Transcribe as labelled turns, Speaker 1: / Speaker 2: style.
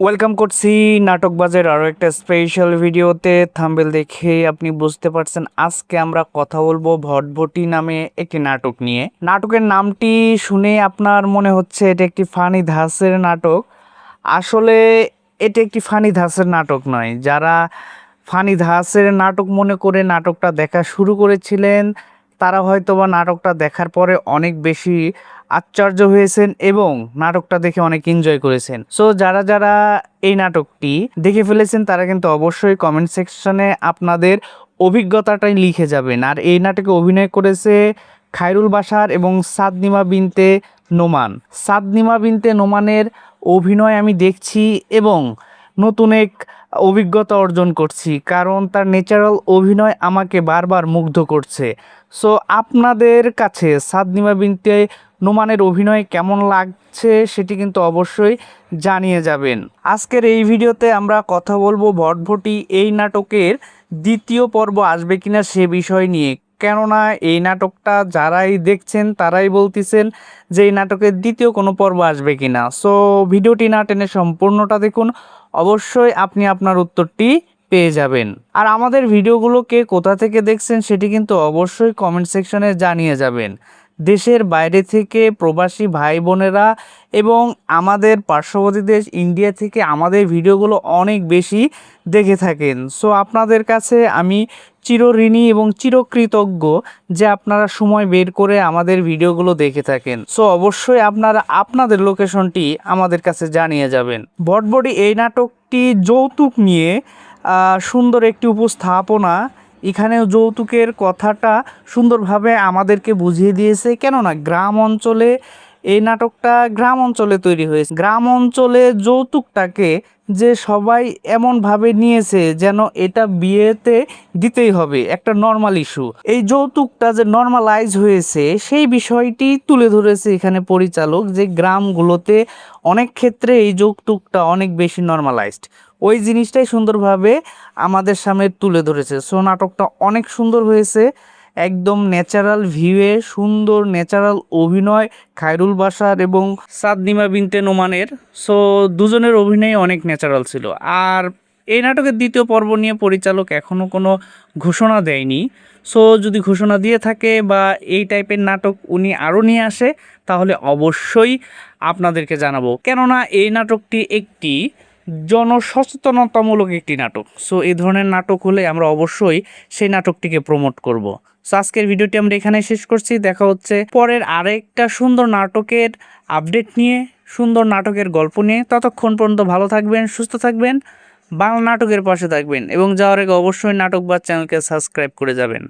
Speaker 1: Welcome করছি নাটকবাজের আরও একটা স্পেশাল ভিডিওতে। থাম্বনেল দেখে আপনি বুঝতে পারছেন আজকে আমরা কথা বলবো ভটভটি নামে একটি নাটক নিয়ে। নাটকের নামটি শুনে আপনার মনে হচ্ছে এটা একটি ফানি ধাঁচের নাটক। আসলে এটা একটি ফানি ধাঁচের নাটক নয়। যারা ফানি ধাঁচের নাটক মনে করে নাটকটা দেখা শুরু করেছিলেন তারা হয়তোবা নাটকটা দেখার পরে অনেক বেশি আশ্চর্য হয়েছেন এবং নাটকটা দেখে অনেক এনজয় করেছেন। সো যারা যারা এই নাটকটি দেখে ফেলেছেন তারা কিন্তু অবশ্যই কমেন্ট সেকশনে আপনাদের অভিজ্ঞতাটাই লিখে যাবেন। আর এই নাটকে অভিনয় করেছে খায়রুল বাশার এবং সাদনিমা বিনতে নোমান। সাদনিমা বিনতে নোমানের অভিনয় আমি দেখছি এবং নতুন এক অভিজ্ঞতা অর্জন করছি, কারণ তার ন্যাচারাল অভিনয় আমাকে বারবার মুগ্ধ করছে। সো আপনাদের কাছে সাদনিমা বিনতে নোমানের অভিনয় কেমন লাগছে সেটি কিন্তু অবশ্যই জানিয়ে যাবেন। আজকের এই ভিডিওতে আমরা কথা বলবো ভটভটি এই নাটকের দ্বিতীয় পর্ব আসবে কিনা সে বিষয় নিয়ে। কেননা এই নাটকটা যারাই দেখছেন তারাই বলতেছেন যে এই নাটকের দ্বিতীয় কোনো পর্ব আসবে কিনা। সো ভিডিওটি না টেনে সম্পূর্ণটা দেখুন, অবশ্যই আপনি আপনার উত্তরটি পেয়ে যাবেন। আর আমাদের ভিডিওগুলোকে কোথা থেকে দেখছেন সেটি কিন্তু অবশ্যই কমেন্ট সেকশনে জানিয়ে যাবেন। দেশের বাইরে থেকে প্রবাসী ভাই বোনেরা এবং আমাদের পার্শ্ববর্তী দেশ ইন্ডিয়া থেকে আমাদের ভিডিওগুলো অনেক বেশি দেখে থাকেন। সো আপনাদের কাছে আমি চিরঋণী এবং চিরকৃতজ্ঞ যে আপনারা সময় বের করে আমাদের ভিডিওগুলো দেখে থাকেন। সো অবশ্যই আপনারা আপনাদের লোকেশনটি আমাদের কাছে জানিয়ে যাবেন। ভটভটি এই নাটকটি যৌতুক নিয়ে সুন্দর একটি উপস্থাপনা। এখানেও যৌতুকের কথাটা সুন্দরভাবে আমাদেরকে বুঝিয়ে দিয়েছে। কেননা গ্রাম অঞ্চলে এই নাটকটা গ্রাম অঞ্চলে তৈরি হয়েছে। গ্রাম অঞ্চলে যৌতুকটাকে যে সবাই এমনভাবে নিয়েছে যেন এটা বিয়েতে দিতেই হবে, একটা নর্মাল ইস্যু। এই যৌতুকটা যে নর্মালাইজ হয়েছে সেই বিষয়টি তুলে ধরেছে এখানে পরিচালক, যে গ্রামগুলোতে অনেক ক্ষেত্রে এই যৌতুকটা অনেক বেশি নর্মালাইজড। ওই জিনিসটাই সুন্দরভাবে আমাদের সামনে তুলে ধরেছে। সো নাটকটা অনেক সুন্দর হয়েছে, একদম ন্যাচারাল ভিউয়ে সুন্দর ন্যাচারাল অভিনয় খায়রুল বাশার এবং সাদনিমা বিনতে নোমানের। সো দুজনের অভিনয় অনেক ন্যাচারাল ছিল। আর এই নাটকের দ্বিতীয় পর্ব নিয়ে পরিচালক এখনও কোনো ঘোষণা দেয়নি। সো যদি ঘোষণা দিয়ে থাকে বা এই টাইপের নাটক উনি আরও নিয়ে আসে তাহলে অবশ্যই আপনাদেরকে জানাবো। কেননা এই নাটকটি একটি জনসচেতনতামূলক একটি নাটক। সো এই ধরনের নাটক হলে আমরা অবশ্যই সেই নাটকটিকে প্রমোট করব। সো আজকের ভিডিওটি আমরা এখানে শেষ করছি। দেখা হচ্ছে পরের আরেকটা সুন্দর নাটকের আপডেট নিয়ে, সুন্দর নাটকের গল্প নিয়ে। ততক্ষণ পর্যন্ত ভালো থাকবেন, সুস্থ থাকবেন, বাংলা নাটকের পাশে থাকবেন এবং যাওয়ার আগে অবশ্যই নাটকবাজ চ্যানেলকে সাবস্ক্রাইব করে যাবেন।